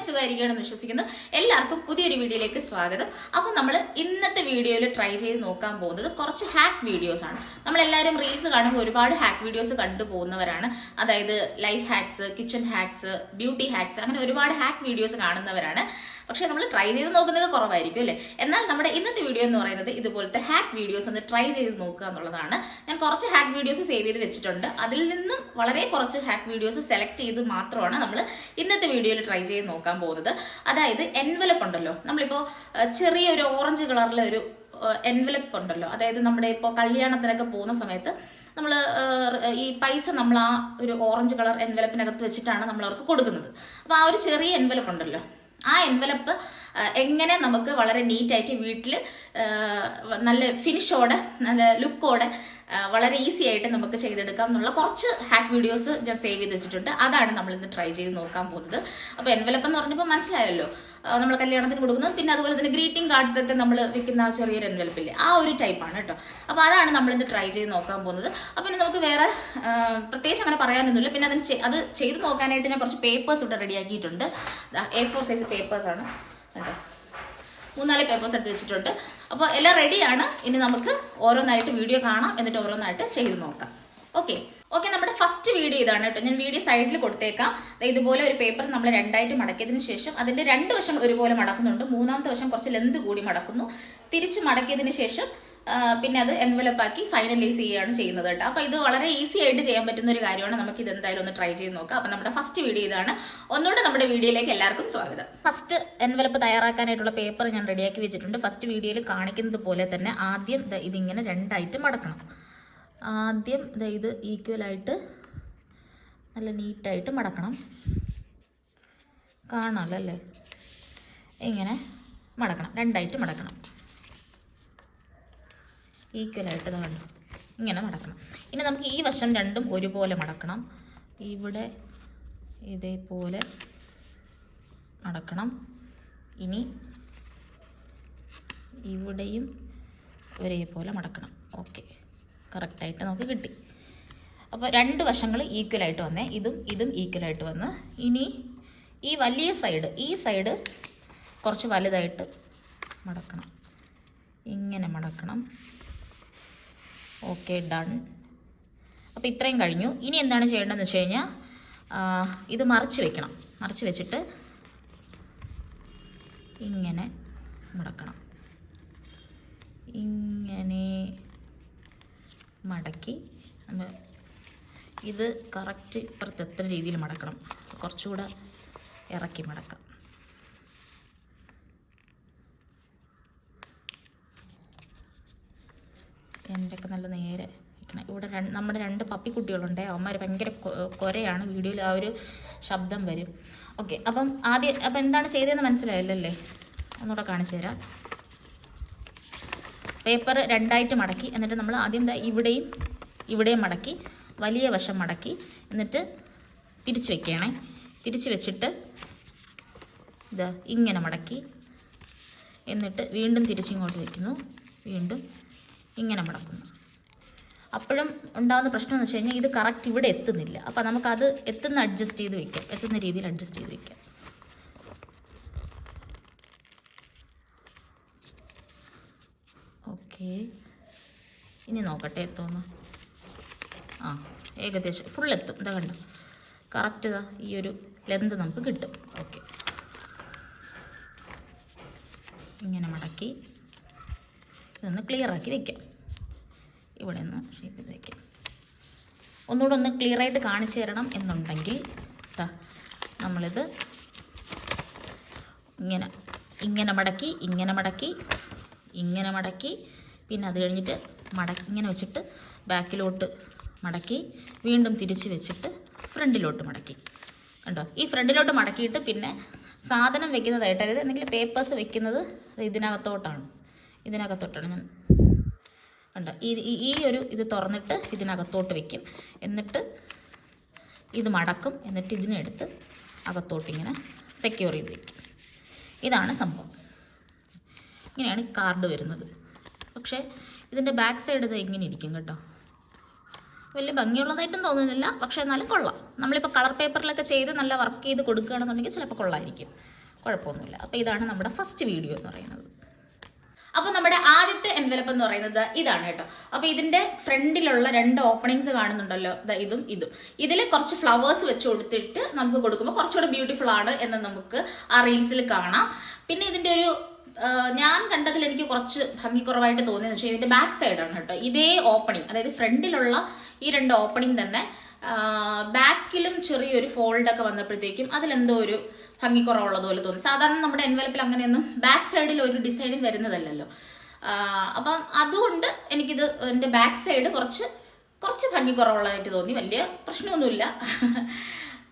സുഖമായിരിക്കുകയാണെന്ന് വിശ്വസിക്കുന്നു. എല്ലാവർക്കും പുതിയൊരു വീഡിയോയിലേക്ക് സ്വാഗതം. അപ്പോൾ നമ്മൾ ഇന്നത്തെ വീഡിയോയിൽ ട്രൈ ചെയ്ത് നോക്കാൻ പോകുന്നത് കുറച്ച് ഹാക്ക് വീഡിയോസ് ആണ്. നമ്മളെല്ലാവരും റീൽസ് കാണുമ്പോൾ ഒരുപാട് ഹാക്ക് വീഡിയോസ് കണ്ടുപോകുന്നവരാണ്. അതായത് life hacks, kitchen hacks, beauty hacks, അങ്ങനെ ഒരുപാട് ഹാക്ക് വീഡിയോസ് കാണുന്നവരാണ്. പക്ഷെ നമ്മൾ ട്രൈ ചെയ്ത് നോക്കുന്നത് കുറവായിരിക്കും അല്ലേ. എന്നാൽ നമ്മുടെ ഇന്നത്തെ വീഡിയോ എന്ന് പറയുന്നത് ഇതുപോലത്തെ ഹാക്ക് വീഡിയോസ് ഒന്ന് ട്രൈ ചെയ്ത് നോക്കുക എന്നുള്ളതാണ്. ഞാൻ കുറച്ച് ഹാക്ക് വീഡിയോസ് സേവ് ചെയ്ത് വെച്ചിട്ടുണ്ട്. അതിൽ നിന്നും വളരെ കുറച്ച് ഹാക്ക് വീഡിയോസ് സെലക്ട് ചെയ്ത് മാത്രമാണ് നമ്മൾ ഇന്നത്തെ വീഡിയോയിൽ ട്രൈ ചെയ്ത് നോക്കാൻ പോകുന്നത്. അതായത് എൻവലപ്പ് ഉണ്ടല്ലോ, നമ്മളിപ്പോൾ ചെറിയൊരു ഓറഞ്ച് കളറിലെ ഒരു എൻവലപ്പ് ഉണ്ടല്ലോ, അതായത് നമ്മുടെ ഇപ്പോൾ കല്യാണത്തിനൊക്കെ പോകുന്ന സമയത്ത് നമ്മൾ ഈ പൈസ നമ്മൾ ആ ഒരു ഓറഞ്ച് കളർ എൻവലപ്പിനകത്ത് വെച്ചിട്ടാണ് നമ്മൾ അവർക്ക് കൊടുക്കുന്നത്. അപ്പോൾ ആ ഒരു ചെറിയ എൻവലപ്പ് ഉണ്ടല്ലോ, ആ എൻവലപ്പ് എങ്ങനെ നമുക്ക് വളരെ നീറ്റായിട്ട് വീട്ടിൽ നല്ല ഫിനിഷോടെ നല്ല ലുക്കോടെ വളരെ ഈസി ആയിട്ട് നമുക്ക് ചെയ്തെടുക്കാം എന്നുള്ള കുറച്ച് ഹാക്ക് വീഡിയോസ് ഞാൻ സേവ് ചെയ്ത് വെച്ചിട്ടുണ്ട്. അതാണ് നമ്മൾ ഇന്ന് ട്രൈ ചെയ്ത് നോക്കാൻ പോകുന്നത്. അപ്പോൾ എൻവലപ്പ് എന്ന് പറഞ്ഞപ്പോൾ മനസ്സിലായല്ലോ, നമ്മൾ കല്യാണത്തിന് കൊടുക്കുന്നത്. പിന്നെ അതുപോലെ തന്നെ ഗ്രീറ്റിംഗ് കാർഡ്സ് ഒക്കെ നമ്മൾ വെക്കുന്ന ആ ചെറിയൊരു എൻവലപ്പില്ലേ, ആ ഒരു ടൈപ്പാണ് കേട്ടോ. അപ്പോൾ അതാണ് നമ്മളിന്ന് ട്രൈ ചെയ്ത് നോക്കാൻ പോകുന്നത്. അപ്പോൾ പിന്നെ നമുക്ക് വേറെ പ്രത്യേകിച്ച് അങ്ങനെ പറയാനൊന്നുമില്ല. പിന്നെ അത് ചെയ്ത് നോക്കാനായിട്ട് ഞാൻ കുറച്ച് പേപ്പേഴ്സ് ഇവിടെ റെഡിയാക്കിയിട്ടുണ്ട്. A4 സൈസ് പേപ്പേഴ്സാണ് കേട്ടോ, 3-4 പേപ്പേഴ്സ് എടുത്ത് വെച്ചിട്ടുണ്ട്. അപ്പോൾ എല്ലാം റെഡിയാണ്. ഇനി നമുക്ക് ഓരോന്നായിട്ട് വീഡിയോ കാണാം, എന്നിട്ട് ഓരോന്നായിട്ട് ചെയ്ത് നോക്കാം. ഓക്കെ, നമ്മുടെ ഫസ്റ്റ് വീഡിയോ ഇതാണ് കേട്ടോ. ഞാൻ വീഡിയോ സൈഡിൽ കൊടുത്തേക്കാം. ഇതുപോലെ ഒരു പേപ്പർ നമ്മൾ രണ്ടായിട്ട് മടക്കിയതിന് ശേഷം അതിന്റെ 2 വശം ഒരുപോലെ മടക്കുന്നുണ്ട്. മൂന്നാമത്തെ വശം കുറച്ച് ലെന്ത് കൂടി മടക്കുന്നു. തിരിച്ച് മടക്കിയതിന് ശേഷം പിന്നെ അത് എൻവലപ്പ് ആക്കി ഫൈനലൈസ് ചെയ്യുകയാണ് ചെയ്യുന്നത് കേട്ടോ. അപ്പോൾ ഇത് വളരെ ഈസി ആയിട്ട് ചെയ്യാൻ പറ്റുന്ന ഒരു കാര്യമാണ്. നമുക്ക് ഇത് എന്തായാലും ഒന്ന് ട്രൈ ചെയ്ത് നോക്കാം. അപ്പോൾ നമ്മുടെ ഫസ്റ്റ് വീഡിയോ ഇതാണ്. ഒന്നുകൂടെ നമ്മുടെ വീഡിയോയിലേക്ക് എല്ലാവർക്കും സ്വാഗതം. ഫസ്റ്റ് എൻവലപ്പ് തയ്യാറാക്കാനായിട്ടുള്ള പേപ്പർ ഞാൻ റെഡിയാക്കി വെച്ചിട്ടുണ്ട്. ഫസ്റ്റ് വീഡിയോയിൽ കാണിക്കുന്നത് പോലെ തന്നെ ആദ്യം ഇതിങ്ങനെ രണ്ടായിട്ട് മടക്കണം. ആദ്യം ഇത് ഈക്വലായിട്ട് നല്ല നീറ്റായിട്ട് മടക്കണം. കാണാമല്ലോ അല്ലേ, ഇങ്ങനെ മടക്കണം, രണ്ടായിട്ട് മടക്കണം. ഈക്വലായിട്ട് കണ്ടു, ഇങ്ങനെ മടക്കണം. ഇനി നമുക്ക് ഈ വശം രണ്ടും ഒരുപോലെ മടക്കണം. ഇവിടെ ഇതേപോലെ മടക്കണം. ഇനി ഇവിടെയും ഒരേപോലെ മടക്കണം. ഓക്കെ, കറക്റ്റായിട്ട് നമുക്ക് കിട്ടി. അപ്പോൾ 2 വശങ്ങൾ ഈക്വലായിട്ട് വന്നേ, ഇതും ഈക്വലായിട്ട് വന്ന്. ഇനി ഈ വലിയ സൈഡ്, ഈ സൈഡ് കുറച്ച് വലുതായിട്ട് മടക്കണം, ഇങ്ങനെ മടക്കണം. Okay, done. അപ്പോൾ ഇത്രയും കഴിഞ്ഞു. ഇനി എന്താണ് ചെയ്യേണ്ടതെന്ന് വെച്ച് കഴിഞ്ഞാൽ ഇത് മറിച്ച് വെക്കണം. മറിച്ച് വെച്ചിട്ട് ഇങ്ങനെ മടക്കണം. ഇങ്ങനെ മടക്കി ഇത് കറക്റ്റ് ഇപ്പുറത്തെത്തുന്ന രീതിയിൽ മടക്കണം. കുറച്ചുകൂടെ ഇറക്കി മടക്കാം. എൻ്റെയൊക്കെ നല്ല നേരെ വയ്ക്കണം. ഇവിടെ നമ്മുടെ 2 പപ്പിക്കുട്ടികളുണ്ട്. അവന്മാർ ഭയങ്കര കുരയാണ്. വീഡിയോയിൽ ആ ഒരു ശബ്ദം വരും. ഓക്കെ, അപ്പം എന്താണ് ചെയ്തതെന്ന് മനസ്സിലായല്ലേ? ഒന്നുകൂടെ കാണിച്ചു തരാം. പേപ്പർ രണ്ടായിട്ട് മടക്കി, എന്നിട്ട് നമ്മൾ ആദ്യം ഇവിടെയും മടക്കി, വലിയ വശം മടക്കി, എന്നിട്ട് തിരിച്ച് വെക്കണേ. തിരിച്ച് വെച്ചിട്ട് ഇങ്ങനെ മടക്കി, എന്നിട്ട് വീണ്ടും തിരിച്ചിങ്ങോട്ട് വയ്ക്കുന്നു, വീണ്ടും ഇങ്ങനെ മടക്കുന്നു. അപ്പോഴും ഉണ്ടാകുന്ന പ്രശ്നം എന്ന് വെച്ച് കഴിഞ്ഞാൽ ഇത് കറക്റ്റ് ഇവിടെ എത്തുന്നില്ല. അപ്പോൾ നമുക്കത് എത്തുന്ന രീതിയിൽ അഡ്ജസ്റ്റ് ചെയ്ത് വയ്ക്കാം. ഓക്കെ, ഇനി നോക്കട്ടെ എത്തുമെന്ന്. ഏകദേശം ഫുൾ എത്തും. ഇതാ കണ്ടോ, കറക്റ്റ് ഈ ഒരു ലെന്ത് നമുക്ക് കിട്ടും. ഓക്കെ, ഇങ്ങനെ മടക്കി ഇതൊന്ന് ക്ലിയറാക്കി വയ്ക്കാം. ഇവിടെ നിന്ന് ഷേപ്പ് ചെയ്ത് വയ്ക്കാം. ഒന്നുകൂടെ ഒന്ന് ക്ലിയറായിട്ട് കാണിച്ചു തരണം എന്നുണ്ടെങ്കിൽ നമ്മളിത് ഇങ്ങനെ മടക്കി, പിന്നെ അത് കഴിഞ്ഞിട്ട് ഇങ്ങനെ വെച്ചിട്ട് ബാക്കിലോട്ട് മടക്കി, വീണ്ടും തിരിച്ച് വെച്ചിട്ട് ഫ്രണ്ടിലോട്ട് മടക്കി. കണ്ടോ, ഈ ഫ്രണ്ടിലോട്ട് മടക്കിയിട്ട് പിന്നെ സാധനം വെക്കുന്നതായിട്ട്, അതായത് എന്തെങ്കിലും പേപ്പേഴ്സ് വെക്കുന്നത് ഇതിനകത്തോട്ടാണ് ഞാൻ കണ്ടോ. ഈ ഒരു ഇത് തുറന്നിട്ട് ഇതിനകത്തോട്ട് വെക്കും. എന്നിട്ട് ഇത് മടക്കും. എന്നിട്ട് ഇതിനെടുത്ത് അകത്തോട്ട് ഇങ്ങനെ സെക്യൂർ ചെയ്ത് വയ്ക്കും. ഇതാണ് സംഭവം. ഇങ്ങനെയാണ് കാർഡ് വരുന്നത്. പക്ഷേ ഇതിൻ്റെ ബാക്ക് സൈഡ് ഇത് ഇങ്ങനെ ഇരിക്കും കേട്ടോ. വലിയ ഭംഗിയുള്ളതായിട്ടും തോന്നുന്നില്ല, പക്ഷെ എന്നാലും കൊള്ളാം. നമ്മളിപ്പോൾ കളർ പേപ്പറിലൊക്കെ ചെയ്ത് നല്ല വർക്ക് ചെയ്ത് കൊടുക്കുകയാണെന്നുണ്ടെങ്കിൽ ചിലപ്പോൾ കൊള്ളായിരിക്കും, കുഴപ്പമൊന്നുമില്ല. അപ്പോൾ ഇതാണ് നമ്മുടെ ഫസ്റ്റ് വീഡിയോ എന്ന് പറയുന്നത്. അപ്പോൾ നമ്മുടെ ആദ്യത്തെ എൻവലപ്പ് എന്ന് പറയുന്നത് ഇതാണ് കേട്ടോ. അപ്പോൾ ഇതിന്റെ ഫ്രണ്ടിലുള്ള 2 ഓപ്പണിങ്സ് കാണുന്നുണ്ടല്ലോ, ഇതും ഇതും. ഇതിൽ കുറച്ച് ഫ്ലവേഴ്സ് വെച്ച് കൊടുത്തിട്ട് നമുക്ക് കൊടുക്കുമ്പോൾ കുറച്ചുകൂടെ ബ്യൂട്ടിഫുൾ ആണ് എന്ന് നമുക്ക് ആ റീൽസിൽ കാണാം. പിന്നെ ഇതിന്റെ ഒരു ഞാൻ കണ്ടതിൽ എനിക്ക് കുറച്ച് ഭംഗിക്കുറവായിട്ട് തോന്നിയെന്ന് വെച്ചാൽ ഇതിന്റെ ബാക്ക് സൈഡാണ് കേട്ടോ. ഇതേ ഓപ്പണിങ്, അതായത് ഫ്രണ്ടിലുള്ള ഈ 2 ഓപ്പണിങ് തന്നെ ബാക്കിലും ചെറിയൊരു ഫോൾഡൊക്കെ വന്നപ്പോഴത്തേക്കും അതിലെന്തോ ഒരു ഭംഗിക്കുറവുള്ളതുപോലെ തോന്നി. സാധാരണ നമ്മുടെ എൻവലപ്പിൽ അങ്ങനെയൊന്നും ബാക്ക് സൈഡിൽ ഒരു ഡിസൈനും വരുന്നതല്ലല്ലോ. അപ്പം അതുകൊണ്ട് എനിക്കിത് എൻ്റെ ബാക്ക് സൈഡ് കുറച്ച് ഭംഗിക്കുറവുള്ളതായിട്ട് തോന്നി. വലിയ പ്രശ്നമൊന്നുമില്ല.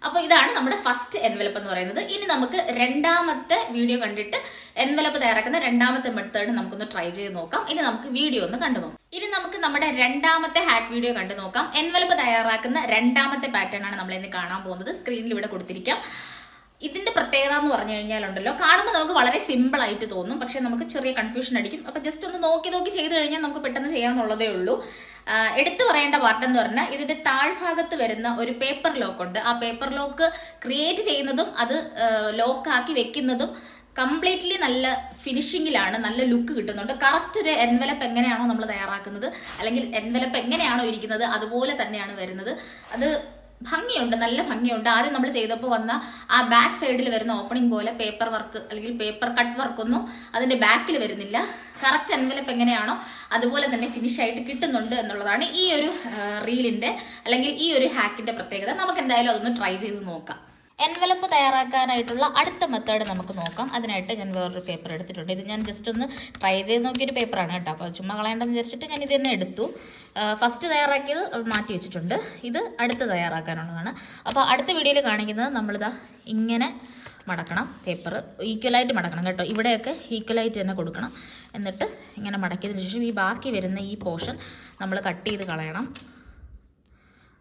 അപ്പോൾ ഇതാണ് നമ്മുടെ ഫസ്റ്റ് എൻവലപ്പ് എന്ന് പറയുന്നത്. ഇനി നമുക്ക് രണ്ടാമത്തെ വീഡിയോ കണ്ടിട്ട് എൻവലപ്പ് തയ്യാറാക്കുന്ന രണ്ടാമത്തെ മെത്തേഡ് നമുക്കൊന്ന് ട്രൈ ചെയ്ത് നോക്കാം. ഇനി നമുക്ക് വീഡിയോ ഒന്ന് കണ്ടു നോക്കാം. ഇനി നമുക്ക് നമ്മുടെ രണ്ടാമത്തെ ഹാക്ക് വീഡിയോ കണ്ടു നോക്കാം. എൻവലപ്പ് തയ്യാറാക്കുന്ന രണ്ടാമത്തെ പാറ്റേൺ ആണ് നമ്മൾ ഇന്ന് കാണാൻ പോകുന്നത്. സ്ക്രീനിൽ ഇവിടെ കൊടുത്തിരിക്കാം. ഇതിന്റെ പ്രത്യേകത എന്ന് പറഞ്ഞു കഴിഞ്ഞാലുണ്ടല്ലോ, കാണുമ്പോൾ നമുക്ക് വളരെ സിമ്പിൾ ആയിട്ട് തോന്നും, പക്ഷെ നമുക്ക് ചെറിയ കൺഫ്യൂഷൻ അടിക്കും. അപ്പൊ ജസ്റ്റ് ഒന്ന് നോക്കി ചെയ്ത് കഴിഞ്ഞാൽ നമുക്ക് പെട്ടെന്ന് ചെയ്യാന്നുള്ളതേ ഉള്ളൂ. എടുത്തു പറയേണ്ട പാർട്ട് എന്ന് പറഞ്ഞാൽ ഇതിന്റെ താഴ്ഭാഗത്ത് വരുന്ന ഒരു പേപ്പർ ലോക്ക് ഉണ്ട്. ആ പേപ്പർ ലോക്ക് ക്രിയേറ്റ് ചെയ്യുന്നതും അത് ലോക്കാക്കി വെക്കുന്നതും കംപ്ലീറ്റ്ലി നല്ല ഫിനിഷിങ്ങിലാണ്, നല്ല ലുക്ക് കിട്ടുന്നുണ്ട്. കറക്റ്റ് ഒരു എൻവലപ്പ് എങ്ങനെയാണോ നമ്മൾ തയ്യാറാക്കുന്നത്, അല്ലെങ്കിൽ എൻവലപ്പ് എങ്ങനെയാണോ ഇരിക്കുന്നത് അതുപോലെ തന്നെയാണ് വരുന്നത്. അത് ഭംഗിയുണ്ട്, നല്ല ഭംഗിയുണ്ട്. ആദ്യം നമ്മൾ ചെയ്തപ്പോൾ വന്ന ആ ബാക്ക് സൈഡിൽ വരുന്ന ഓപ്പണിംഗ് പോലെ പേപ്പർ വർക്ക് അല്ലെങ്കിൽ പേപ്പർ കട്ട് വർക്കൊന്നും അതിന്റെ ബാക്കിൽ വരുന്നില്ല. കറക്റ്റ് എൻവലപ്പ് എങ്ങനെയാണോ അതുപോലെ തന്നെ ഫിനിഷ് ആയിട്ട് കിട്ടുന്നുണ്ട് എന്നുള്ളതാണ് ഈ ഒരു റീലിന്റെ അല്ലെങ്കിൽ ഈ ഒരു ഹാക്കിന്റെ പ്രത്യേകത. നമുക്ക് എന്തായാലും അതൊന്ന് ട്രൈ ചെയ്ത് നോക്കാം. എൻവലപ്പ് തയ്യാറാക്കാനായിട്ടുള്ള അടുത്ത മെത്തേഡ് നമുക്ക് നോക്കാം. അതിനായിട്ട് ഞാൻ വേറൊരു പേപ്പർ എടുത്തിട്ടുണ്ട്. ഇത് ഞാൻ ജസ്റ്റ് ഒന്ന് ട്രൈ ചെയ്ത് നോക്കിയൊരു പേപ്പറാണ് കേട്ടോ. അപ്പോൾ ചുമ്മാ കളയേണ്ടെന്ന് വിചാരിച്ചിട്ട് ഞാൻ ഇത് തന്നെ എടുത്തു. ഫസ്റ്റ് തയ്യാറാക്കിയത് മാറ്റി വെച്ചിട്ടുണ്ട്. ഇത് അടുത്ത് തയ്യാറാക്കാനുള്ളതാണ്. അപ്പോൾ അടുത്ത വീഡിയോയിൽ കാണിക്കുന്നത് നമ്മളിതാ ഇങ്ങനെ മടക്കണം. പേപ്പർ ഈക്വലായിട്ട് മടക്കണം കേട്ടോ. ഇവിടെയൊക്കെ ഈക്വലായിട്ട് തന്നെ കൊടുക്കണം. എന്നിട്ട് ഇങ്ങനെ മടക്കിയതിന് ശേഷം ഈ ബാക്കി വരുന്ന ഈ പോർഷൻ നമ്മൾ കട്ട് ചെയ്ത് കളയണം.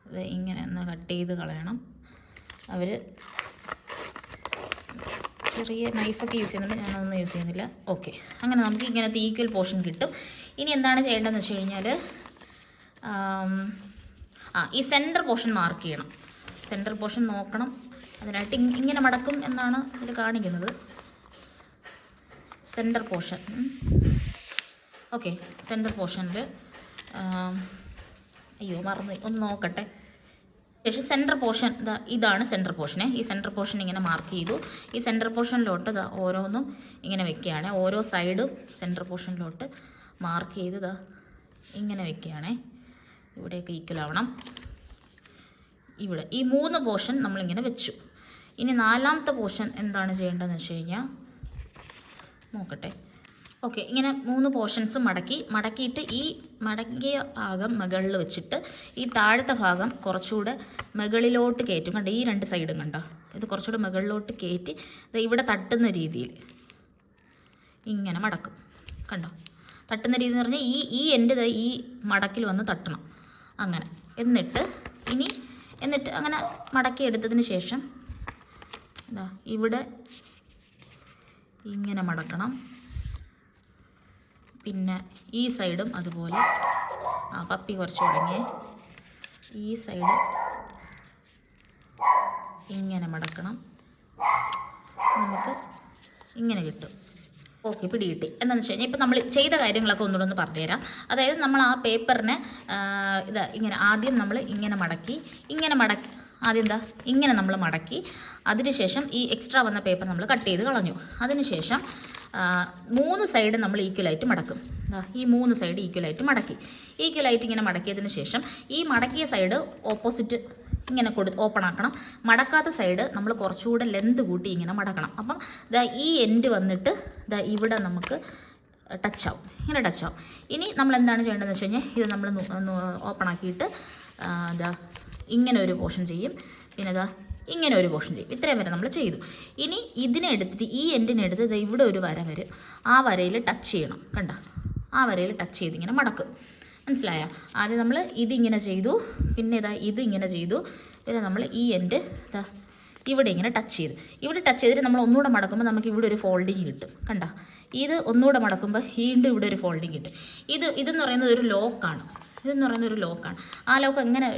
ഇത് ഇങ്ങനെ ഒന്ന് കട്ട് ചെയ്ത് കളയണം. അവർ ചെറിയ നൈഫൊക്കെ യൂസ് ചെയ്യുന്നുണ്ട്, ഞാനതൊന്നും യൂസ് ചെയ്യുന്നില്ല. ഓക്കെ, അങ്ങനെ നമുക്ക് ഇങ്ങനത്തെ ഈക്വൽ പോർഷൻ കിട്ടും. ഇനി എന്താണ് ചെയ്യേണ്ടതെന്ന് വെച്ച് കഴിഞ്ഞാൽ ഈ സെൻറ്റർ പോർഷൻ മാർക്ക് ചെയ്യണം. സെൻറ്റർ പോർഷൻ നോക്കണം. അതിനായിട്ട് ഇങ്ങനെ മടക്കും എന്നാണ് ഇതിൽ കാണിക്കുന്നത്. Centre portion okay. സെൻറ്റർ പോർഷനിൽ മറന്നു, ഒന്ന് നോക്കട്ടെ. ശേഷം സെൻറ്റർ പോർഷൻ ഇതാണ് സെൻറ്റർ പോർഷനെ. ഈ സെൻറ്റർ പോർഷൻ ഇങ്ങനെ മാർക്ക് ചെയ്തു. ഈ സെൻറ്റർ പോർഷനിലോട്ട് ഓരോന്നും ഇങ്ങനെ വെക്കുകയാണ്. ഓരോ സൈഡും സെൻറ്റർ പോർഷനിലോട്ട് മാർക്ക് ചെയ്ത് ഇങ്ങനെ വെക്കുകയാണേ. ഇവിടെയൊക്കെ ഈക്വൽ ആവണം. ഇവിടെ ഈ 3 പോർഷൻ നമ്മളിങ്ങനെ വെച്ചു. ഇനി 4ാമത്തെ പോർഷൻ എന്താണ് ചെയ്യേണ്ടതെന്ന് വെച്ച് കഴിഞ്ഞാൽ നോക്കട്ടെ. ഓക്കെ, ഇങ്ങനെ 3 പോർഷൻസ് മടക്കിയിട്ട് ഈ മടക്കിയ ഭാഗം മുകളിൽ വെച്ചിട്ട് ഈ താഴത്തെ ഭാഗം കുറച്ചുകൂടെ മുകളിലോട്ട് കയറ്റും. കണ്ടോ, ഈ 2 സൈഡും കണ്ടോ, ഇത് കുറച്ചുകൂടെ മുകളിലോട്ട് കയറ്റി ഇവിടെ തട്ടുന്ന രീതിയിൽ ഇങ്ങനെ മടക്കും. കണ്ടോ, തട്ടുന്ന രീതി എന്ന് പറഞ്ഞാൽ ഈ എൻ്റെ ഈ മടക്കിൽ വന്ന് തട്ടണം. അങ്ങനെ എന്നിട്ട് അങ്ങനെ മടക്കി എടുത്തതിന് ശേഷം ഇവിടെ ഇങ്ങനെ മടക്കണം. പിന്നെ ഈ സൈഡും അതുപോലെ. പപ്പി കുറച്ച് തുടങ്ങിയേ. ഈ സൈഡ് ഇങ്ങനെ മടക്കണം. നമുക്ക് ഇങ്ങനെ കിട്ടും. ഓക്കെ, പിടികിട്ടി. എന്താണെന്ന് വെച്ച് കഴിഞ്ഞാൽ ഇപ്പം നമ്മൾ ചെയ്ത കാര്യങ്ങളൊക്കെ ഒന്നുകൂടെ പറഞ്ഞുതരാം. അതായത് നമ്മൾ ആ പേപ്പറിനെ ഇങ്ങനെ ആദ്യം നമ്മൾ ഇങ്ങനെ മടക്കി ആദ്യം ഇങ്ങനെ നമ്മൾ മടക്കി, അതിനുശേഷം ഈ എക്സ്ട്രാ വന്ന പേപ്പർ നമ്മൾ കട്ട് ചെയ്ത് കളഞ്ഞു. അതിനുശേഷം 3 സൈഡ് നമ്മൾ ഈക്വലായിട്ട് മടക്കും. ഈ 3 സൈഡ് ഈക്വലായിട്ട് ഇങ്ങനെ മടക്കിയതിന് ശേഷം ഈ മടക്കിയ സൈഡ് ഓപ്പോസിറ്റ് ഇങ്ങനെ ഓപ്പൺ ആക്കണം. മടക്കാത്ത സൈഡ് നമ്മൾ കുറച്ചുകൂടെ ലെന്ത് കൂട്ടി ഇങ്ങനെ മടക്കണം. അപ്പം ഈ എൻഡ് വന്നിട്ട് ഇവിടെ നമുക്ക് ഇങ്ങനെ ടച്ച് ആവും. ഇനി നമ്മൾ എന്താണ് ചെയ്യേണ്ടതെന്ന് വെച്ച് കഴിഞ്ഞാൽ ഇത് നമ്മൾ ഓപ്പൺ ആക്കിയിട്ട് ഇങ്ങനെ ഒരു പോർഷൻ ചെയ്യും. പിന്നെ ഇങ്ങനെ ഒരു പോർഷൻ ചെയ്യും. ഇത്രയും വരെ നമ്മൾ ചെയ്തു. ഇനി ഇതിനെ എടുത്തിട്ട് ഈ എൻഡിനെ എടുത്ത് ഇവിടെ ഒരു വര വരും. ആ വരയിൽ ടച്ച് ചെയ്യണം. കണ്ട, ആ വരയിൽ ടച്ച് ചെയ്ത് ഇങ്ങനെ മടക്കും. മനസ്സിലായോ? ആദ്യം നമ്മൾ ഇതിങ്ങനെ ചെയ്തു, പിന്നെ ഇതിങ്ങനെ ചെയ്തു, പിന്നെ നമ്മൾ ഈ എൻഡ് ഇവിടെ ഇങ്ങനെ ടച്ച് ചെയ്തിട്ട് നമ്മൾ ഒന്നുകൂടെ മടക്കുമ്പോൾ നമുക്ക് ഇവിടെ ഒരു ഫോൾഡിങ് കിട്ടും. കണ്ട, ഇത് ഒന്നുകൂടെ മടക്കുമ്പോൾ വീണ്ടും ഇവിടെ ഒരു ഫോൾഡിങ് കിട്ടും. ഇതെന്ന് പറയുന്നത് ഒരു ലോക്കാണ്. ഇതെന്ന് പറയുന്ന ഒരു ലോക്കാണ്. ആ ലോക്ക് എങ്ങനെ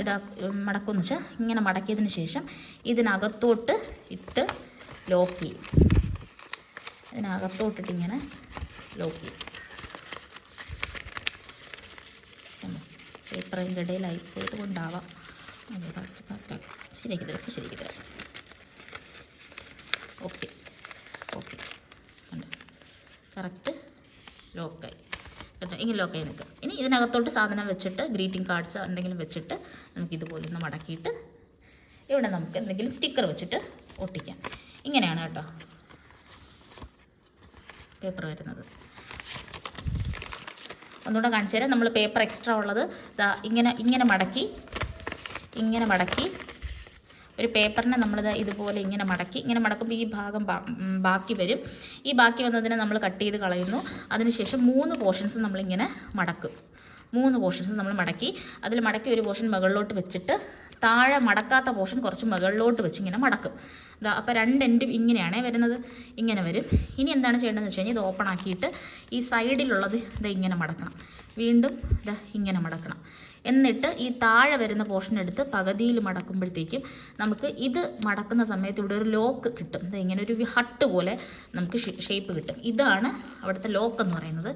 മടക്കുമെന്ന് വെച്ചാൽ ഇങ്ങനെ മടക്കിയതിന് ശേഷം ഇതിനകത്തോട്ട് ഇട്ട് ലോക്ക് ചെയ്യും. ഇതിനകത്തോട്ടിട്ട് ഇങ്ങനെ ലോക്ക് ചെയ്യും. പേപ്പറിൻ്റെ ഇടയിലായി പോയത് കൊണ്ടാവാം. ശരിയാക്കി തരാം, ശരിയാക്കി തരാം. ഓക്കെ ഓക്കെ, കറക്റ്റ് ലോക്കായി കേട്ടോ. ഇങ്ങനെ ലോക്കായി നിൽക്കും. ഇനി ഇതിനകത്തോട്ട് സാധനം വെച്ചിട്ട് ഗ്രീറ്റിംഗ് കാർഡ്സ് എന്തെങ്കിലും വെച്ചിട്ട് നമുക്കിതുപോലെ ഒന്ന് മടക്കിയിട്ട് ഇവിടെ നമുക്ക് എന്തെങ്കിലും സ്റ്റിക്കർ വെച്ചിട്ട് ഒട്ടിക്കാം. ഇങ്ങനെയാണ് കേട്ടോ പേപ്പർ വരുന്നത്. ഒന്നുകൂടെ കാണിച്ചു തരാം. നമ്മൾ പേപ്പർ എക്സ്ട്രാ ഉള്ളത് ഇങ്ങനെ മടക്കി ഒരു പേപ്പറിനെ നമ്മളിത് ഇതുപോലെ ഇങ്ങനെ മടക്കുമ്പോൾ ഈ ഭാഗം ബാക്കി വരും. ഈ ബാക്കി വന്നതിനെ നമ്മൾ കട്ട് ചെയ്ത് കളയുന്നു. അതിനുശേഷം 3 പോർഷൻസ് നമ്മളിങ്ങനെ മടക്കും. 3 പോർഷൻസ് നമ്മൾ മടക്കി ഒരു പോർഷൻ മുകളിലോട്ട് വെച്ചിട്ട് താഴെ മടക്കാത്ത പോർഷൻ കുറച്ച് മുകളിലോട്ട് വെച്ച് ഇങ്ങനെ മടക്കും. അപ്പോൾ 2 എൻഡും ഇങ്ങനെയാണേ വരുന്നത്. ഇങ്ങനെ വരും. ഇനി എന്താണ് ചെയ്യേണ്ടതെന്ന് വെച്ച് കഴിഞ്ഞാൽ ഇത് ഓപ്പൺ ആക്കിയിട്ട് ഈ സൈഡിലുള്ളത് ഇങ്ങനെ മടക്കണം. വീണ്ടും ഇങ്ങനെ മടക്കണം. എന്നിട്ട് ഈ താഴെ വരുന്ന പോർഷൻ എടുത്ത് പകുതിയിൽ മടക്കുമ്പോഴത്തേക്കും നമുക്ക് ഇത് മടക്കുന്ന സമയത്ത് ഇവിടെ ഒരു ലോക്ക് കിട്ടും. ഇങ്ങനെ ഒരു ഹട്ട് പോലെ നമുക്ക് ഷേപ്പ് കിട്ടും. ഇതാണ് അവിടുത്തെ ലോക്ക് എന്ന് പറയുന്നത്.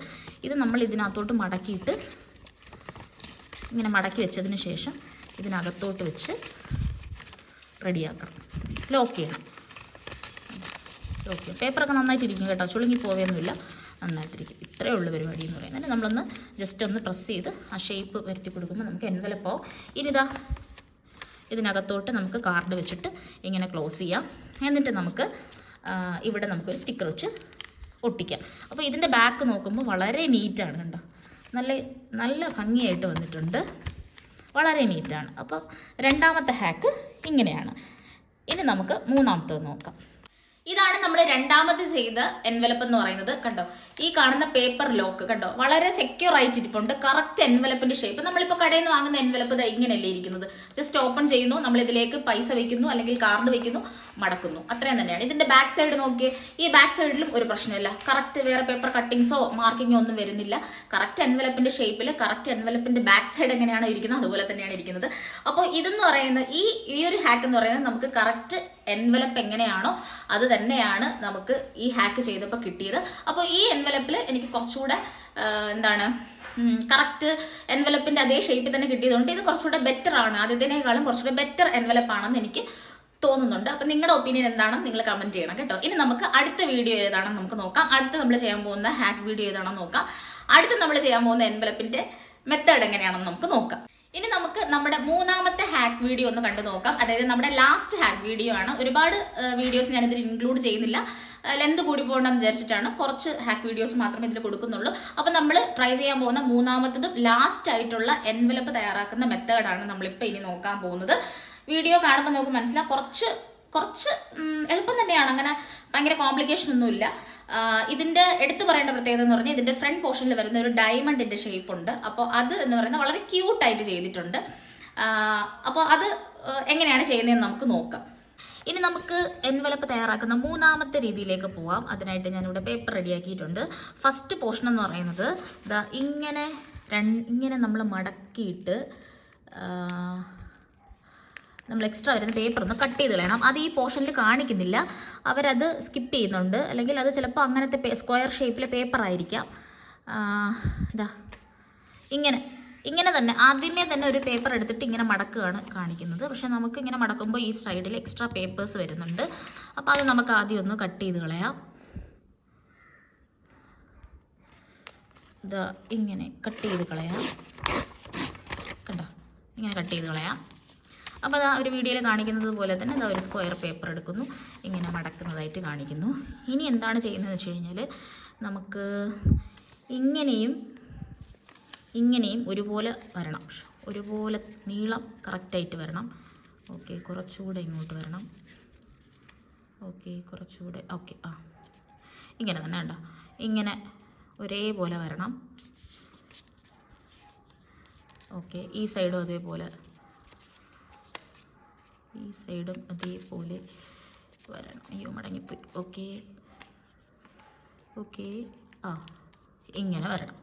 ഇത് നമ്മൾ ഇതിനകത്തോട്ട് മടക്കിയിട്ട് ഇങ്ങനെ മടക്കി വെച്ചതിന് ശേഷം ഇതിനകത്തോട്ട് വെച്ച് റെഡിയാക്കണം. ലോക്ക് ചെയ്യണം. പേപ്പറൊക്കെ നന്നായിട്ടിരിക്കും കേട്ടോ, ചുളുങ്ങി പോവുകയൊന്നുമില്ല, നന്നായിട്ടിരിക്കും. ഇത്രയേ ഉള്ളൂ പരിപാടി എന്ന് പറയുന്നത്. നമ്മളൊന്ന് ജസ്റ്റ് ഒന്ന് പ്രസ് ചെയ്ത് ആ ഷേപ്പ് വരുത്തി കൊടുക്കുമ്പോൾ നമുക്ക് എൻവലപ്പാവും. ഇനി ഇതിനകത്തോട്ട് നമുക്ക് കാർഡ് വെച്ചിട്ട് ഇങ്ങനെ ക്ലോസ് ചെയ്യാം. എന്നിട്ട് നമുക്ക് ഇവിടെ നമുക്കൊരു സ്റ്റിക്കർ വെച്ച് ഒട്ടിക്കാം. അപ്പോൾ ഇതിൻ്റെ ബാക്ക് നോക്കുമ്പോൾ വളരെ നീറ്റാണ് കണ്ടോ, നല്ല ഭംഗിയായിട്ട് വന്നിട്ടുണ്ട്, വളരെ നീറ്റാണ്. അപ്പോൾ രണ്ടാമത്തെ ഹാക്ക് ഇങ്ങനെയാണ്. ഇനി നമുക്ക് മൂന്നാമത്തത് നോക്കാം. ഇതാണ് നമ്മൾ രണ്ടാമത് ചെയ്ത എൻവലപ്പ് എന്ന് പറയുന്നത്. കണ്ടോ, ഈ കാണുന്ന പേപ്പർ ലോക്ക് കണ്ടോ, വളരെ സെക്യൂർ ആയിട്ട് ഇരിപ്പുണ്ട്. കറക്റ്റ് എൻവലപ്പിന്റെ ഷേപ്പ്. നമ്മളിപ്പോൾ കടയിൽ നിന്ന് വാങ്ങുന്ന എൻവലപ്പ് ഇങ്ങനെയല്ലേ ഇരിക്കുന്നത്. ജസ്റ്റ് ഓപ്പൺ ചെയ്യുന്നു, നമ്മൾ ഇതിലേക്ക് പൈസ വെക്കുന്നു അല്ലെങ്കിൽ കാർഡ് വെക്കുന്നു, മടക്കുന്നു, അത്രയും തന്നെയാണ്. ഇതിന്റെ ബാക്ക് സൈഡ് നോക്കിയേ, ഈ ബാക്ക് സൈഡിലും ഒരു പ്രശ്നമില്ല. കറക്റ്റ് വേറെ പേപ്പർ കട്ടിങ്സോ മാർക്കിങ്ങോ ഒന്നും വരുന്നില്ല. കറക്റ്റ് എൻവലപ്പിന്റെ ഷേപ്പിൽ കറക്റ്റ് എൻവലപ്പിന്റെ ബാക്ക് സൈഡ് എങ്ങനെയാണോ ഇരിക്കുന്നത് അതുപോലെ തന്നെയാണ് ഇരിക്കുന്നത്. അപ്പോൾ ഇതെന്ന് പറയുന്നത് ഈ ഒരു ഹാക്ക് എന്ന് പറയുന്നത് നമുക്ക് കറക്റ്റ് എൻവലപ്പ് എങ്ങനെയാണോ അത് തന്നെയാണ് നമുക്ക് ഈ ഹാക്ക് ചെയ്തപ്പോൾ കിട്ടിയത്. അപ്പോൾ ഈ എൻവലപ്പിൽ എനിക്ക് കുറച്ചുകൂടെ കറക്റ്റ് എൻവലപ്പിന്റെ അതേ ഷേപ്പിൽ തന്നെ കിട്ടിയതുകൊണ്ട് ഇത് കുറച്ചുകൂടെ ബെറ്റർ ആണ്, ആദ്യത്തേനേക്കാളും കുറച്ചുകൂടെ ബെറ്റർ എൻവലപ്പ് ആണെന്ന് എനിക്ക് തോന്നുന്നുണ്ട്. അപ്പൊ നിങ്ങളുടെ ഒപ്പീനിയൻ എന്താണെന്ന് നിങ്ങൾ കമന്റ് ചെയ്യണം കേട്ടോ. ഇനി നമുക്ക് അടുത്ത വീഡിയോ ഏതാണെന്ന് നമുക്ക് നോക്കാം. അടുത്ത് നമ്മൾ ചെയ്യാൻ പോകുന്ന ഹാക്ക് വീഡിയോ ഏതാണെന്ന് നോക്കാം. അടുത്ത് നമ്മൾ ചെയ്യാൻ പോകുന്ന എൻവലപ്പിന്റെ മെത്തേഡ് എങ്ങനെയാണെന്ന് നമുക്ക് നോക്കാം. ഇനി നമുക്ക് നമ്മുടെ മൂന്നാമത്തെ ഹാക്ക് വീഡിയോ ഒന്ന് കണ്ടു നോക്കാം. അതായത് നമ്മുടെ ലാസ്റ്റ് ഹാക്ക് വീഡിയോ ആണ്. ഒരുപാട് വീഡിയോസ് ഞാൻ ഇതിൽ ഇൻക്ലൂഡ് ചെയ്യുന്നില്ല, ലെന്ത് കൂടി പോകണമെന്ന് വിചാരിച്ചിട്ടാണ് കുറച്ച് ഹാക്ക് വീഡിയോസ് മാത്രമേ ഇതിൽ കൊടുക്കുന്നുള്ളൂ. അപ്പം നമ്മൾ ട്രൈ ചെയ്യാൻ പോകുന്ന മൂന്നാമത്തതും ലാസ്റ്റ് ആയിട്ടുള്ള എൻവലപ്പ് തയ്യാറാക്കുന്ന മെത്തേഡാണ് നമ്മളിപ്പോൾ ഇനി നോക്കാൻ പോകുന്നത്. വീഡിയോ കാണുമ്പോൾ നമുക്ക് മനസ്സിലാവും കുറച്ച് എളുപ്പം തന്നെയാണ്, അങ്ങനെ ഭയങ്കര കോംപ്ലിക്കേഷൻ ഒന്നുമില്ല. ഇതിന്റെ എടുത്തു പറയേണ്ട പ്രത്യേകത എന്ന് പറഞ്ഞാൽ ഇതിന്റെ ഫ്രണ്ട് പോർഷനിൽ വരുന്ന ഒരു ഡയമണ്ടിന്റെ ഷേപ്പ് ഉണ്ട്. അപ്പോൾ അത് എന്ന് പറയുന്നത് വളരെ ക്യൂട്ടായിട്ട് ചെയ്തിട്ടുണ്ട്. അപ്പോൾ അത് എങ്ങനെയാണ് ചെയ്യുന്നതെന്ന് നമുക്ക് നോക്കാം. ഇനി നമുക്ക് എൻവലപ്പ് തയ്യാറാക്കുന്ന മൂന്നാമത്തെ രീതിയിലേക്ക് പോവാം. അതിനായിട്ട് ഞാനിവിടെ പേപ്പർ റെഡിയാക്കിയിട്ടുണ്ട്. ഫസ്റ്റ് പോർഷൻ എന്ന് പറയുന്നത് ഇങ്ങനെ നമ്മൾ മടക്കിയിട്ട് നമ്മൾ എക്സ്ട്രാ വരുന്ന പേപ്പർ ഒന്ന് കട്ട് ചെയ്ത് കളയണം. അത് ഈ പോർഷനിൽ കാണിക്കുന്നില്ല, അവരത് സ്കിപ്പ് ചെയ്യുന്നുണ്ട്. അല്ലെങ്കിൽ അത് ചിലപ്പോൾ അങ്ങനത്തെ സ്ക്വയർ ഷേപ്പിലെ പേപ്പർ ആയിരിക്കാം. ഇങ്ങനെ തന്നെ ആദ്യമേ തന്നെ ഒരു പേപ്പർ എടുത്തിട്ട് ഇങ്ങനെ മടക്കുകയാണ് കാണിക്കുന്നത്. പക്ഷെ നമുക്ക് ഇങ്ങനെ മടക്കുമ്പോൾ ഈ സൈഡിൽ എക്സ്ട്രാ പേപ്പേഴ്സ് വരുന്നുണ്ട്. അപ്പോൾ അത് നമുക്ക് ആദ്യം ഒന്ന് കട്ട് ചെയ്ത് കളയാം. ഇങ്ങനെ കട്ട് ചെയ്ത് കളയാം. കണ്ടോ, ഇങ്ങനെ കട്ട് ചെയ്ത് കളയാം. അപ്പോൾ അതാ ഒരു വീഡിയോയിൽ കാണിക്കുന്നത് പോലെ തന്നെ അതാ ഒരു സ്ക്വയർ പേപ്പർ എടുക്കുന്നു, ഇങ്ങനെ മടക്കുന്നതായിട്ട് കാണിക്കുന്നു. ഇനി എന്താണ് ചെയ്യുന്നതെന്ന് വെച്ച് കഴിഞ്ഞാൽ നമുക്ക് ഇങ്ങനെയും ഒരുപോലെ വരണം, ഒരുപോലെ നീളം കറക്റ്റായിട്ട് വരണം. ഓക്കെ, കുറച്ചുകൂടെ ഇങ്ങോട്ട് വരണം. ഓക്കെ, കുറച്ചുകൂടെ. ഓക്കെ, ഇങ്ങനെ തന്നെ ഉണ്ടോ, ഇങ്ങനെ ഒരേപോലെ വരണം. ഓക്കെ, ഈ സൈഡും അതേപോലെ, ഈ സൈഡും അതേപോലെ വരണം. അയ്യോ, മടങ്ങിപ്പോയി. ഓക്കെ, ഇങ്ങനെ വരണം.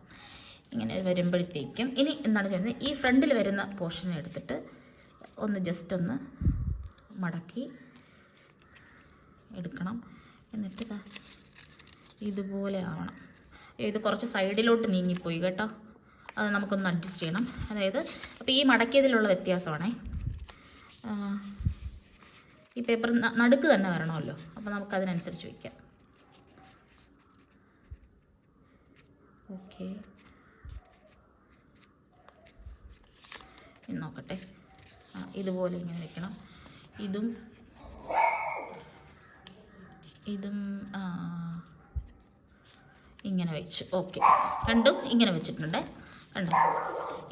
ഇങ്ങനെ വരുമ്പോഴത്തേക്കും ഇനി എന്താണ് ചെയ്യുന്നത്, ഈ ഫ്രണ്ടിൽ വരുന്ന പോർഷനെ എടുത്തിട്ട് ഒന്ന് ജസ്റ്റ് ഒന്ന് മടക്കി എടുക്കണം. എന്നിട്ട് ഇതുപോലെ ആവണം. ഇത് കുറച്ച് സൈഡിലോട്ട് നീങ്ങിപ്പോയി കേട്ടോ, അത് നമുക്കൊന്ന് അഡ്ജസ്റ്റ് ചെയ്യണം. അതായത് അപ്പോൾ ഈ മടക്കിയതിലുള്ള വ്യത്യാസമാണേ. ഈ പേപ്പർ നടുക്ക് തന്നെ വരണമല്ലോ, അപ്പോൾ നമുക്കതിനനുസരിച്ച് വയ്ക്കാം. ഓക്കെ, നോക്കട്ടെ. ഇതുപോലെ ഇങ്ങനെ വെക്കണം. ഇതും ഇങ്ങനെ വെച്ചു. ഓക്കെ, രണ്ടും ഇങ്ങനെ വെച്ചിട്ടുണ്ട്. കണ്ടോ?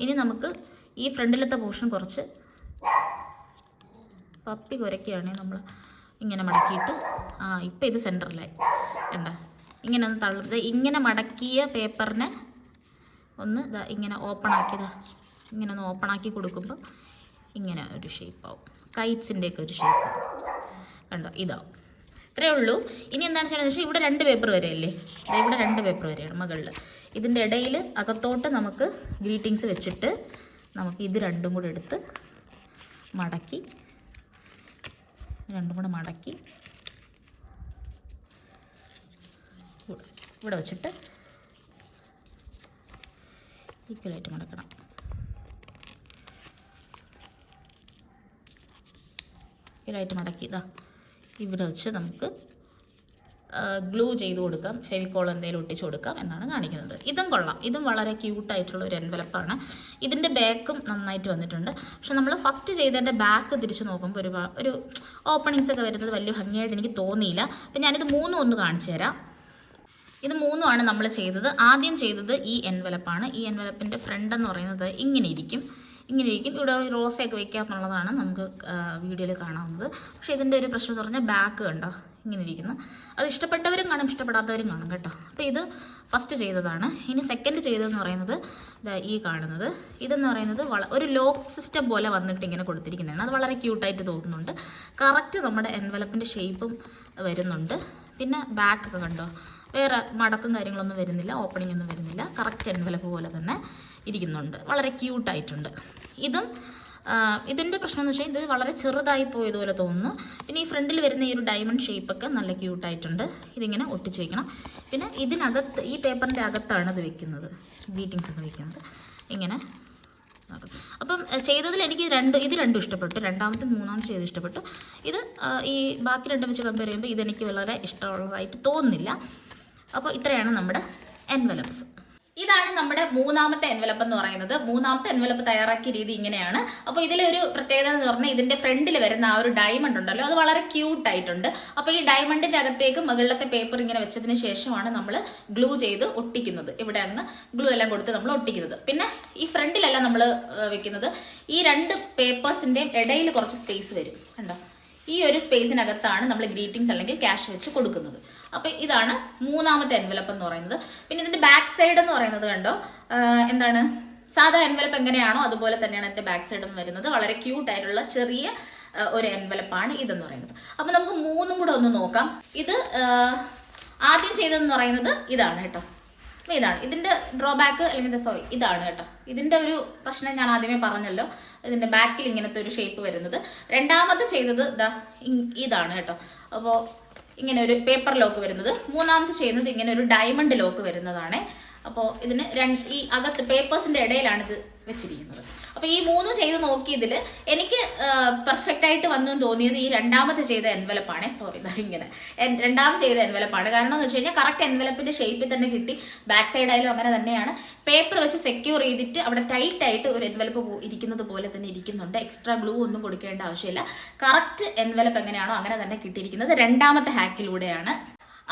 ഇനി നമുക്ക് ഈ ഫ്രണ്ടിലത്തെ പോർഷൻ കുറച്ച് പപ്പി കുരയ്ക്കുകയാണെങ്കിൽ നമ്മൾ ഇങ്ങനെ മടക്കിയിട്ട് ഇപ്പം ഇത് സെൻറ്ററിലായി. കണ്ടോ? ഇങ്ങനെ ഒന്ന് തള്ളുന്നത്, ഇങ്ങനെ മടക്കിയ പേപ്പറിനെ ഒന്ന് ഇങ്ങനെ ഇങ്ങനെ ഒന്ന് ഓപ്പണാക്കി കൊടുക്കുമ്പോൾ ഇങ്ങനെ ഒരു ഷേപ്പാവും, കൈറ്റ്സിൻ്റെയൊക്കെ ഒരു ഷേപ്പാവും. കണ്ടോ? ഇതാവും. ഇത്രയേ ഉള്ളൂ. ഇനി എന്താണ് ചെയ്യണമെന്ന് വെച്ചാൽ ഇവിടെ 2 പേപ്പർ വരെയല്ലേ, ഇവിടെ 2 പേപ്പർ വരെയാണ് മുകളിൽ. ഇതിൻ്റെ ഇടയിൽ അകത്തോട്ട് നമുക്ക് ഗ്രീറ്റിങ്സ് വെച്ചിട്ട് നമുക്ക് ഇത് രണ്ടും കൂടെ എടുത്ത് മടക്കി ഇവിടെ വെച്ചിട്ട് ഈക്വലായിട്ട് മടക്കണം. ഈക്വലായിട്ട് മടക്കി ഇവിടെ വെച്ച് നമുക്ക് ഗ്ലൂ ചെയ്ത് കൊടുക്കാം, ഫെവിക്കോൾ എന്തെങ്കിലും ഒട്ടിച്ച് കൊടുക്കാം എന്നാണ് കാണിക്കുന്നത്. ഇതും കൊള്ളാം, ഇതും വളരെ ക്യൂട്ടായിട്ടുള്ള ഒരു എൻവലപ്പാണ്. ഇതിൻ്റെ ബാക്കും നന്നായിട്ട് വന്നിട്ടുണ്ട്. പക്ഷെ നമ്മൾ ഫസ്റ്റ് ചെയ്തതിൻ്റെ ബാക്ക് തിരിച്ച് നോക്കുമ്പോൾ ഒരു ഓപ്പണിങ്സ് ഒക്കെ വരുന്നത് വലിയ ഭംഗിയായിട്ട് എനിക്ക് തോന്നിയില്ല. അപ്പം ഞാനിത് 3 ഒന്ന് കാണിച്ചു തരാം. ഇത് 3 നമ്മൾ ചെയ്തത്. ആദ്യം ചെയ്തത് ഈ എൻവലപ്പാണ്. ഈ എൻവലപ്പിൻ്റെ ഫ്രണ്ട് എന്ന് പറയുന്നത് ഇങ്ങനെ ഇരിക്കും. ഇവിടെ റോസയൊക്കെ വയ്ക്കുക എന്നുള്ളതാണ് നമുക്ക് വീഡിയോയിൽ കാണാവുന്നത്. പക്ഷേ ഇതിൻ്റെ ഒരു പ്രശ്നം എന്ന് പറഞ്ഞാൽ ബാക്ക് കണ്ടോ ഇങ്ങനെ ഇരിക്കുന്നു. അത് ഇഷ്ടപ്പെട്ടവരും കാണും, ഇഷ്ടപ്പെടാത്തവരും കാണും കേട്ടോ. അപ്പോൾ ഇത് ഫസ്റ്റ് ചെയ്തതാണ്. ഇനി സെക്കൻഡ് ചെയ്തതെന്ന് പറയുന്നത് ഈ കാണുന്നത്. ഇതെന്ന് പറയുന്നത് ഒരു ലോക്ക് സിസ്റ്റം പോലെ വന്നിട്ട് ഇങ്ങനെ കൊടുത്തിരിക്കുന്നതാണ്. അത് വളരെ ക്യൂട്ടായിട്ട് തോന്നുന്നുണ്ട്. കറക്റ്റ് നമ്മുടെ എൻവലപ്പിൻ്റെ ഷേപ്പും വരുന്നുണ്ട്. പിന്നെ ബാക്കൊക്കെ കണ്ടോ, വേറെ മടക്കും കാര്യങ്ങളൊന്നും വരുന്നില്ല, ഓപ്പണിംഗ് ഒന്നും വരുന്നില്ല. കറക്റ്റ് എൻവലപ്പ് പോലെ തന്നെ ഇരിക്കുന്നുണ്ട്. വളരെ ക്യൂട്ടായിട്ടുണ്ട്. ഇതിൻ്റെ പ്രശ്നം എന്ന് വെച്ചാൽ ഇത് വളരെ ചെറുതായി പോയതുപോലെ തോന്നുന്നു. പിന്നെ ഈ ഫ്രണ്ടിൽ വരുന്ന ഈ ഒരു ഡയമണ്ട് ഷേപ്പൊക്കെ നല്ല ക്യൂട്ടായിട്ടുണ്ട്. ഇതിങ്ങനെ ഒട്ടിച്ച് വയ്ക്കണം. പിന്നെ ഇതിനകത്ത് ഈ പേപ്പറിൻ്റെ അകത്താണ് ഇത് വെക്കുന്നത്, ഗ്രീറ്റിങ്സ് ഒക്കെ വെക്കുന്നത്. ഇങ്ങനെ അപ്പം ചെയ്തതിൽ എനിക്ക് ഇത് രണ്ടും ഇഷ്ടപ്പെട്ടു. രണ്ടാമത്തെ മൂന്നാമത്തെ ചെയ്ത് ഇഷ്ടപ്പെട്ടു. ഇത് ഈ ബാക്കി രണ്ടും വെച്ച് കമ്പയർ ചെയ്യുമ്പോൾ ഇതെനിക്ക് വളരെ ഇഷ്ടമുള്ളതായിട്ട് തോന്നുന്നില്ല. അപ്പോൾ ഇത്രയാണ് നമ്മുടെ എൻവലപ്സ്. ഇതാണ് നമ്മുടെ 3ാമത്തെ എൻവലപ്പ് എന്ന് പറയുന്നത്. 3ാമത്തെ എൻവലപ്പ് തയ്യാറാക്കിയ രീതി ഇങ്ങനെയാണ്. അപ്പോൾ ഇതിലൊരു പ്രത്യേകത എന്ന് പറഞ്ഞാൽ ഇതിന്റെ ഫ്രണ്ടിൽ വരുന്ന ആ ഒരു ഡയമണ്ട് ഉണ്ടല്ലോ, അത് വളരെ ക്യൂട്ട് ആയിട്ടുണ്ട്. അപ്പോൾ ഈ ഡയമണ്ടിന്റെ അകത്തേക്ക് മുകളിലത്തെ പേപ്പർ ഇങ്ങനെ വെച്ചതിന് ശേഷമാണ് നമ്മൾ ഗ്ലൂ ചെയ്ത് ഒട്ടിക്കുന്നത്. ഇവിടെ അങ്ങ് ഗ്ലൂ എല്ലാം കൊടുത്ത് നമ്മൾ ഒട്ടിക്കുന്നത്. പിന്നെ ഈ ഫ്രണ്ടിലല്ല നമ്മൾ വെക്കുന്നത്. ഈ 2 പേപ്പേഴ്സിന്റെയും ഇടയിൽ കുറച്ച് സ്പേസ് വരും കണ്ടോ. ഈ ഒരു സ്പേസിനകത്താണ് നമ്മൾ ഗ്രീറ്റിംഗ്സ് അല്ലെങ്കിൽ ക്യാഷ് വെച്ച് കൊടുക്കുന്നത്. അപ്പൊ ഇതാണ് 3ാമത്തെ എൻവലപ്പ് എന്ന് പറയുന്നത്. പിന്നെ ഇതിന്റെ ബാക്ക് സൈഡ് എന്ന് പറയുന്നത് കണ്ടോ, എന്താണ് സാധാ എൻവലപ്പ് എങ്ങനെയാണോ അതുപോലെ തന്നെയാണ് ഇതിന്റെ ബാക്ക് സൈഡും വരുന്നത്. വളരെ ക്യൂട്ട് ആയിട്ടുള്ള ചെറിയ ഒരു എൻവലപ്പാണ് ഇതെന്ന് പറയുന്നത്. അപ്പൊ നമുക്ക് 3ഉം കൂടെ ഒന്ന് നോക്കാം. ഇത് ആദ്യം ചെയ്തതെന്ന് പറയുന്നത് ഇതാണ് കേട്ടോ. അപ്പൊ ഇതാണ് ഇതിന്റെ ഡ്രോബാക്ക്, അല്ലെങ്കിൽ ഇതാണ് കേട്ടോ. ഇതിന്റെ ഒരു പ്രശ്നം ഞാൻ ആദ്യമേ പറഞ്ഞല്ലോ, ഇതിന്റെ ബാക്കിൽ ഇങ്ങനത്തെ ഒരു ഷേപ്പ് വരുന്നത്. രണ്ടാമത് ചെയ്തത് ഇതാണ് കേട്ടോ. അപ്പോൾ ഇങ്ങനെ ഒരു പേപ്പർ ലോക്ക് വരുന്നത്. 3ാമത് ചെയ്യുന്നത് ഇങ്ങനെ ഒരു ഡയമണ്ട് ലോക്ക് വരുന്നതാണ്. അപ്പോൾ ഇതിന് ഈ അകത്ത് പേപ്പേഴ്സിന്റെ ഇടയിലാണ് ഇത് വെച്ചിരിക്കുന്നത്. അപ്പൊ ഈ 3 ചെയ്ത് നോക്കിയതിൽ എനിക്ക് പെർഫെക്റ്റ് ആയിട്ട് വന്നു തോന്നിയത് ഈ രണ്ടാമത് ചെയ്ത എൻവലപ്പാണ്. ഇങ്ങനെ രണ്ടാമത് ചെയ്ത എൻവലപ്പാണ്. കാരണം എന്ന് വെച്ച് കഴിഞ്ഞാൽ കറക്റ്റ് എൻവലപ്പിന്റെ ഷേപ്പിൽ തന്നെ കിട്ടി. ബാക്ക് സൈഡ് ആയാലും അങ്ങനെ തന്നെയാണ്. പേപ്പർ വെച്ച് സെക്യൂർ ചെയ്തിട്ട് അവിടെ ടൈറ്റ് ആയിട്ട് ഒരു എൻവലപ്പ് ഇരിക്കുന്നത് പോലെ തന്നെ ഇരിക്കുന്നുണ്ട്. എക്സ്ട്രാ ഗ്ലൂ ഒന്നും കൊടുക്കേണ്ട ആവശ്യമില്ല. കറക്റ്റ് എൻവലപ്പ് എങ്ങനെയാണോ അങ്ങനെ തന്നെ കിട്ടിയിരിക്കുന്നത്. രണ്ടാമത്തെ ഹാക്കിലൂടെയാണ്.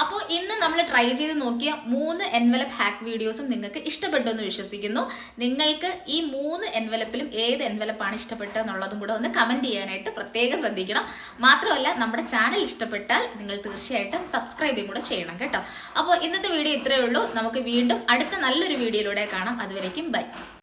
അപ്പോൾ ഇന്ന് നമ്മൾ ട്രൈ ചെയ്ത് നോക്കിയ 3 എൻവലപ്പ് ഹാക്ക് വീഡിയോസും നിങ്ങൾക്ക് ഇഷ്ടപ്പെട്ടു എന്ന് വിശ്വസിക്കുന്നു. നിങ്ങൾക്ക് ഈ 3 എൻവലപ്പിലും ഏത് എൻവലപ്പാണ് ഇഷ്ടപ്പെട്ടതെന്നുള്ളതും കൂടെ ഒന്ന് കമന്റ് ചെയ്യാനായിട്ട് പ്രത്യേകം ശ്രദ്ധിക്കണം. മാത്രമല്ല നമ്മുടെ ചാനൽ ഇഷ്ടപ്പെട്ടാൽ നിങ്ങൾ തീർച്ചയായിട്ടും സബ്സ്ക്രൈബും കൂടെ ചെയ്യണം കേട്ടോ. അപ്പോൾ ഇന്നത്തെ വീഡിയോ ഇത്രയേ ഉള്ളൂ. നമുക്ക് വീണ്ടും അടുത്ത നല്ലൊരു വീഡിയോയിലൂടെ കാണാം. അതുവരേക്കും ബൈ.